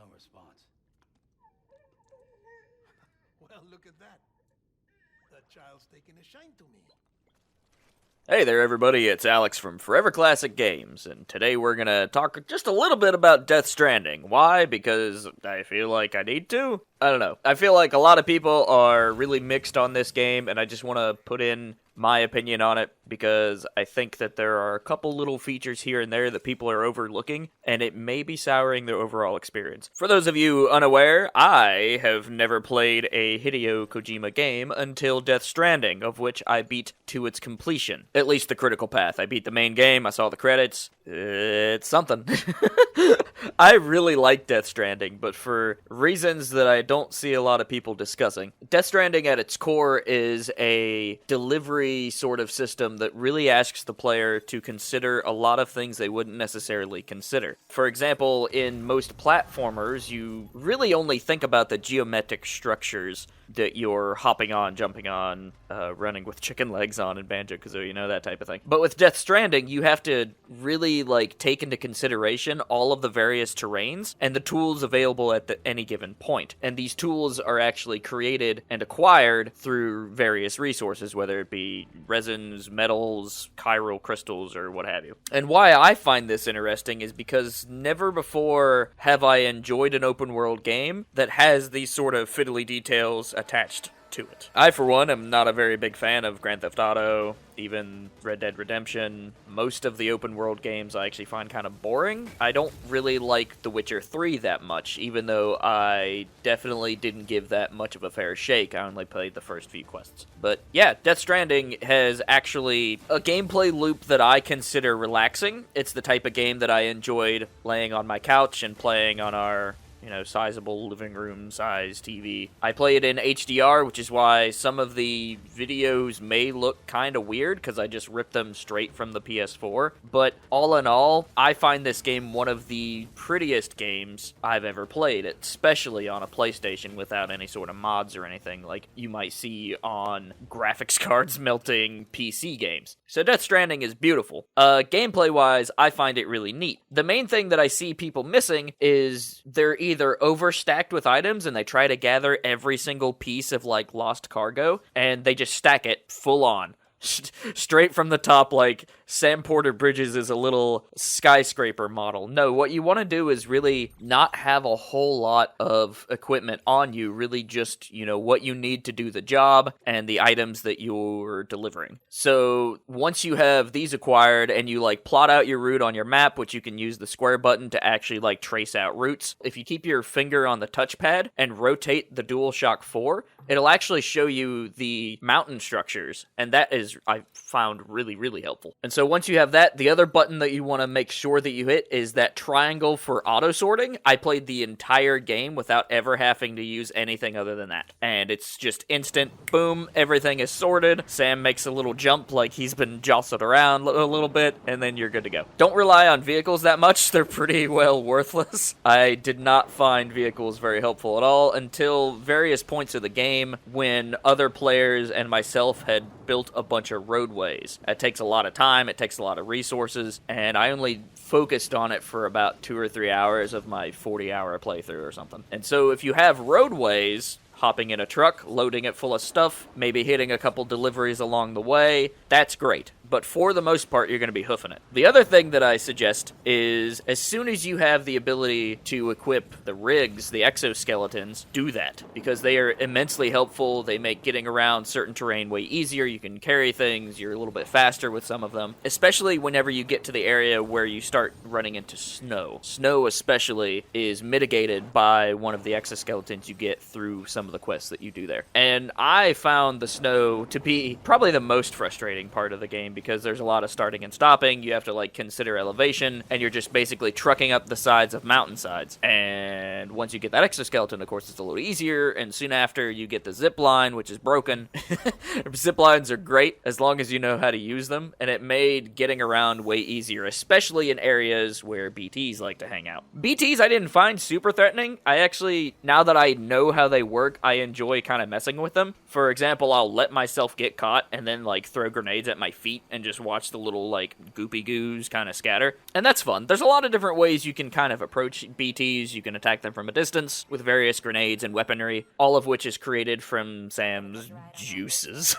No response. Well, look at that. That child's taking a shine to me. Hey there, everybody, it's Alex from Forever Classic Games, and today we're gonna talk just a little bit about Death Stranding. Why? Because I feel like I need to? I don't know. I feel like a lot of people are really mixed on this game, and I just want to put in my opinion on it, because I think that there are a couple little features here and there that people are overlooking, and it may be souring their overall experience. For those of you unaware, I have never played a Hideo Kojima game until Death Stranding, of which I beat to its completion. At least the critical path. I beat the main game, I saw the credits. It's something. I really like Death Stranding, but for reasons that I don't see a lot of people discussing. Death Stranding at its core is a delivery sort of system that really asks the player to consider a lot of things they wouldn't necessarily consider. For example, in most platformers, you really only think about the geometric structures that you're hopping on, jumping on, running with chicken legs on in Banjo-Kazooie, you know, that type of thing. But with Death Stranding, you have to really, take into consideration all of the various terrains and the tools available at any given point. And these tools are actually created and acquired through various resources, whether it be resins, metals, chiral crystals, or what have you. And why I find this interesting is because never before have I enjoyed an open world game that has these sort of fiddly details attached to it. I, for one, am not a very big fan of Grand Theft Auto, even Red Dead Redemption. Most of the open world games I actually find kind of boring. I don't really like The Witcher 3 that much, even though I definitely didn't give that much of a fair shake. I only played the first few quests. But yeah, Death Stranding has actually a gameplay loop that I consider relaxing. It's the type of game that I enjoyed laying on my couch and playing on our sizable living room size TV. I play it in HDR, which is why some of the videos may look kind of weird, because I just ripped them straight from the PS4. But all in all, I find this game one of the prettiest games I've ever played, especially on a PlayStation without any sort of mods or anything like you might see on graphics cards melting PC games. So Death Stranding is beautiful. Gameplay-wise, I find it really neat. The main thing that I see people missing is they're either overstacked with items and they try to gather every single piece of lost cargo and they just stack it full on. Straight from the top, like Sam Porter Bridges is a little skyscraper model. No, what you want to do is really not have a whole lot of equipment on you, really just, what you need to do the job and the items that you're delivering. So once you have these acquired and you plot out your route on your map, which you can use the square button to actually trace out routes, if you keep your finger on the touchpad and rotate the DualShock 4, it'll actually show you the mountain structures, and that is, I found, really, really helpful. And so once you have that, the other button that you want to make sure that you hit is that triangle for auto-sorting. I played the entire game without ever having to use anything other than that. And it's just instant, boom, everything is sorted. Sam makes a little jump like he's been jostled around a little bit, and then you're good to go. Don't rely on vehicles that much. They're pretty well worthless. I did not find vehicles very helpful at all until various points of the game when other players and myself had built a bunch of roadways. It takes a lot of time, it takes a lot of resources, and I only focused on it for about 2 or 3 hours of my 40-hour playthrough or something. And so if you have roadways, hopping in a truck, loading it full of stuff, maybe hitting a couple deliveries along the way, that's great. But for the most part, you're going to be hoofing it. The other thing that I suggest is as soon as you have the ability to equip the rigs, the exoskeletons, do that. Because they are immensely helpful. They make getting around certain terrain way easier. You can carry things. You're a little bit faster with some of them. Especially whenever you get to the area where you start running into snow. Snow especially is mitigated by one of the exoskeletons you get through some of the quests that you do there. And I found the snow to be probably the most frustrating part of the game, because there's a lot of starting and stopping. You have to consider elevation, and you're just basically trucking up the sides of mountainsides. And once you get that exoskeleton, of course, it's a little easier, and soon after you get the zip line, which is broken. Zip lines are great as long as you know how to use them, and it made getting around way easier, especially in areas where BTs like to hang out. BTs I didn't find super threatening. I actually, now that I know how they work, work, I enjoy kind of messing with them. For example, I'll let myself get caught and then, like, throw grenades at my feet and just watch the little, like, goopy goos kind of scatter. And that's fun. There's a lot of different ways you can kind of approach BTs. You can attack them from a distance with various grenades and weaponry, all of which is created from Sam's juices.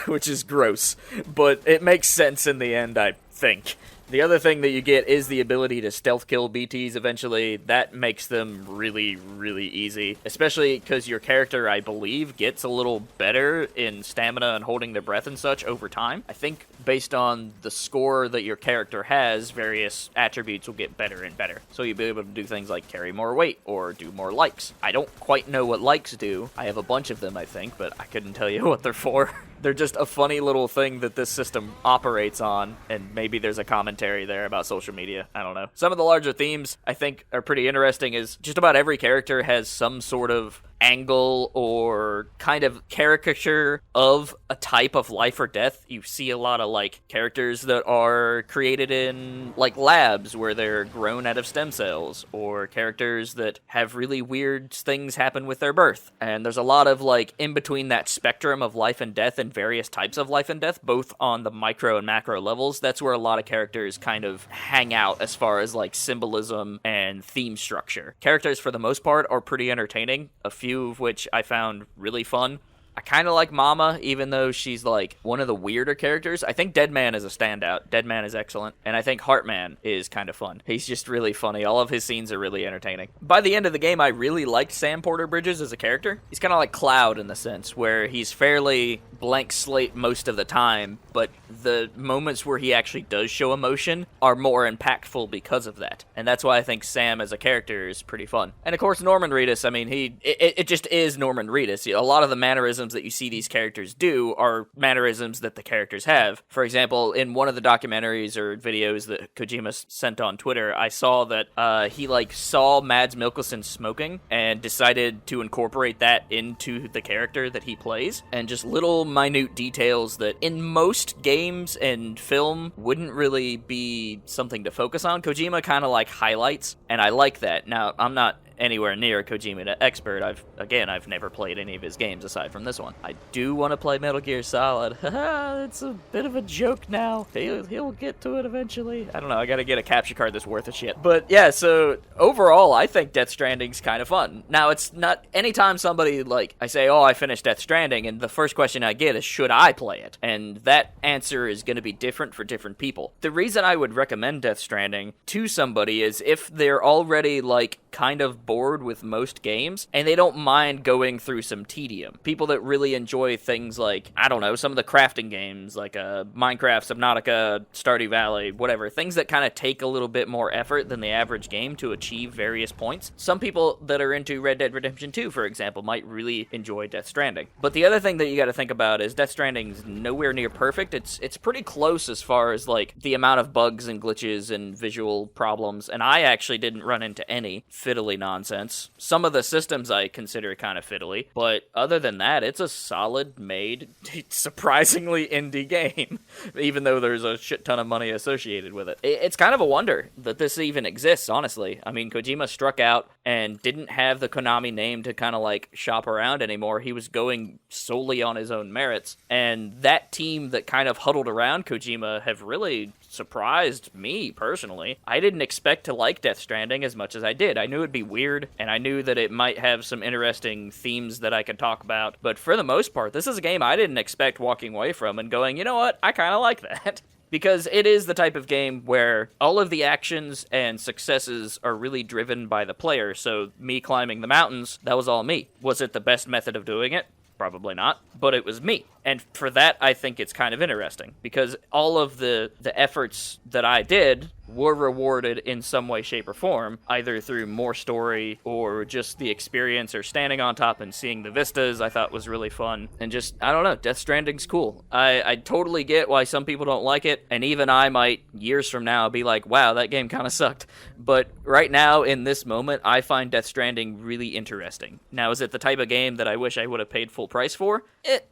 Which is gross, but it makes sense in the end, I think. The other thing that you get is the ability to stealth kill BTs eventually. That makes them really, really easy, especially because your character, I believe, gets a little better in stamina and holding their breath and such over time. I think based on the score that your character has, various attributes will get better and better. So you'll be able to do things like carry more weight or do more likes. I don't quite know what likes do. I have a bunch of them, I think, but I couldn't tell you what they're for. They're just a funny little thing that this system operates on, and maybe there's a commentary there about social media. I don't know. Some of the larger themes I think are pretty interesting is just about every character has some sort of angle or kind of caricature of a type of life or death. You see a lot of, like, characters that are created in, like, labs where they're grown out of stem cells, or characters that have really weird things happen with their birth. And there's a lot of, like, in between that spectrum of life and death and various types of life and death, both on the micro and macro levels. That's where a lot of characters kind of hang out as far as, like, symbolism and theme structure. Characters, for the most part, are pretty entertaining. A few of which I found really fun. I kind of like Mama, even though she's, like, one of the weirder characters. I think Deadman is a standout. Deadman is excellent. And I think Heartman is kind of fun. He's just really funny. All of his scenes are really entertaining. By the end of the game, I really liked Sam Porter Bridges as a character. He's kind of like Cloud in the sense where he's fairly blank slate most of the time, but the moments where he actually does show emotion are more impactful because of that. And that's why I think Sam as a character is pretty fun. And of course, Norman Reedus, I mean, it just is Norman Reedus. A lot of the mannerisms that you see these characters do are mannerisms that the characters have. For example, in one of the documentaries or videos that Kojima sent on Twitter, I saw that he, like, saw Mads Mikkelsen smoking and decided to incorporate that into the character that he plays. And just little minute details that in most games and film wouldn't really be something to focus on. Kojima kind of, like, highlights, and I like that. Now, I'm not anywhere near a Kojima expert. I've never played any of his games aside from this one. I do want to play Metal Gear Solid. Haha, it's a bit of a joke now. He'll get to it eventually. I don't know, I gotta get a capture card that's worth a shit. But yeah, so overall, I think Death Stranding's kind of fun. Now, it's not, anytime somebody, like, I say, oh, I finished Death Stranding, and the first question I get is, should I play it? And that answer is gonna be different for different people. The reason I would recommend Death Stranding to somebody is if they're already, like, kind of bored with most games, and they don't mind going through some tedium. People that really enjoy things like, I don't know, some of the crafting games, like Minecraft, Subnautica, Stardew Valley, whatever, things that kind of take a little bit more effort than the average game to achieve various points. Some people that are into Red Dead Redemption 2, for example, might really enjoy Death Stranding. But the other thing that you gotta think about is Death Stranding's nowhere near perfect. It's pretty close as far as, like, the amount of bugs and glitches and visual problems, and I actually didn't run into any fiddly nonsense. Some of the systems I consider kind of fiddly, but other than that, it's a solid made, surprisingly indie game, even though there's a shit ton of money associated with it. It's kind of a wonder that this even exists, honestly. I mean, Kojima struck out and didn't have the Konami name to kind of, like, shop around anymore. He was going solely on his own merits, and that team that kind of huddled around Kojima have really surprised me, personally. I didn't expect to like Death Stranding as much as I did. I knew it'd be weird, and I knew that it might have some interesting themes that I could talk about, but for the most part, this is a game I didn't expect walking away from and going, you know what, I kind of like that. Because it is the type of game where all of the actions and successes are really driven by the player, so me climbing the mountains, that was all me. Was it the best method of doing it? Probably not, but it was me. And for that, I think it's kind of interesting, because all of the efforts that I did were rewarded in some way, shape, or form, either through more story or just the experience or standing on top and seeing the vistas. I thought was really fun. And just, I don't know, Death Stranding's cool. I totally get why some people don't like it, and even I might, years from now, be like, wow, that game kind of sucked. But right now, in this moment, I find Death Stranding really interesting. Now, is it the type of game that I wish I would have paid full price for?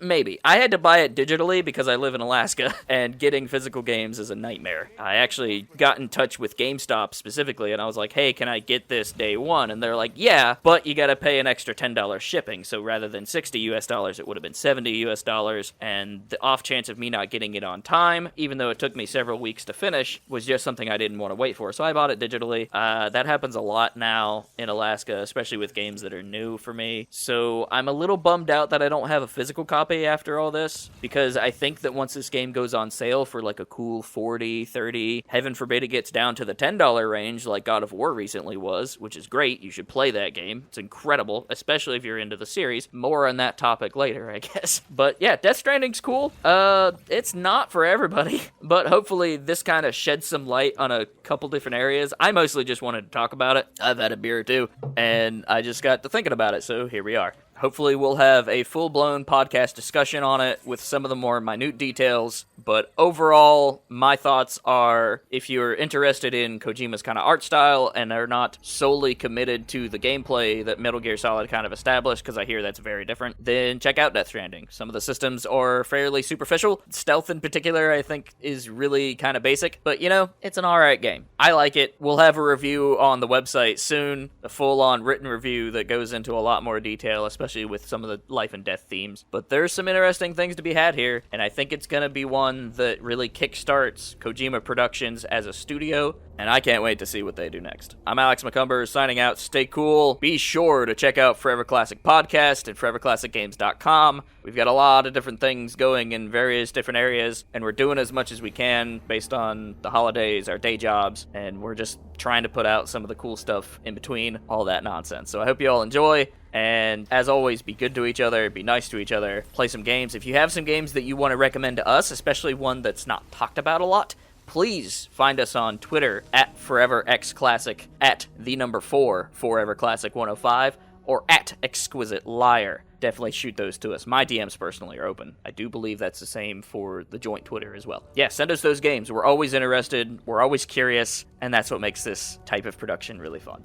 Maybe. I had to buy it digitally because I live in Alaska, and getting physical games is a nightmare. I actually got in touch with GameStop specifically, and I was like, hey, can I get this day one? And they're like, yeah, but you gotta pay an extra $10 shipping. So rather than $60 US, it would have been $70 US, and the off chance of me not getting it on time, even though it took me several weeks to finish, was just something I didn't want to wait for. So I bought it digitally. That happens a lot now in Alaska, especially with games that are new for me. So I'm a little bummed out that I don't have a physical copy after all this, because I think that once this game goes on sale for like a cool $40, $30, heaven forbid it gets down to the $10 range like God of War recently was, which is great. You should play that game. It's incredible, especially if you're into the series. More on that topic later, I guess. But yeah, Death Stranding's cool. It's not for everybody, but hopefully this kind of sheds some light on a couple different areas. I mostly just wanted to talk about it. I've had a beer or two, and I just got to thinking about it, so here we are. Hopefully we'll have a full-blown podcast discussion on it with some of the more minute details, but overall, my thoughts are, if you're interested in Kojima's kind of art style and are not solely committed to the gameplay that Metal Gear Solid kind of established, because I hear that's very different, then check out Death Stranding. Some of the systems are fairly superficial. Stealth in particular, I think, is really kind of basic, but it's an alright game. I like it. We'll have a review on the website soon, a full-on written review that goes into a lot more detail, especially with some of the life and death themes. But there's some interesting things to be had here, and I think it's going to be one that really kickstarts Kojima Productions as a studio, and I can't wait to see what they do next. I'm Alex McCumber, signing out. Stay cool. Be sure to check out Forever Classic Podcast at foreverclassicgames.com. We've got a lot of different things going in various different areas, and we're doing as much as we can based on the holidays, our day jobs, and we're just trying to put out some of the cool stuff in between all that nonsense. So I hope you all enjoy, and as always, be good to each other, be nice to each other, play some games. If you have some games that you want to recommend to us, especially one that's not talked about a lot, please find us on Twitter at ForeverXClassic, at the number 4 ForeverClassic105, or at Exquisite Liar. Definitely shoot those to us. My DMs personally are open. I do believe that's the same for the joint Twitter as well. Yeah, send us those games. We're always interested, we're always curious, and that's what makes this type of production really fun.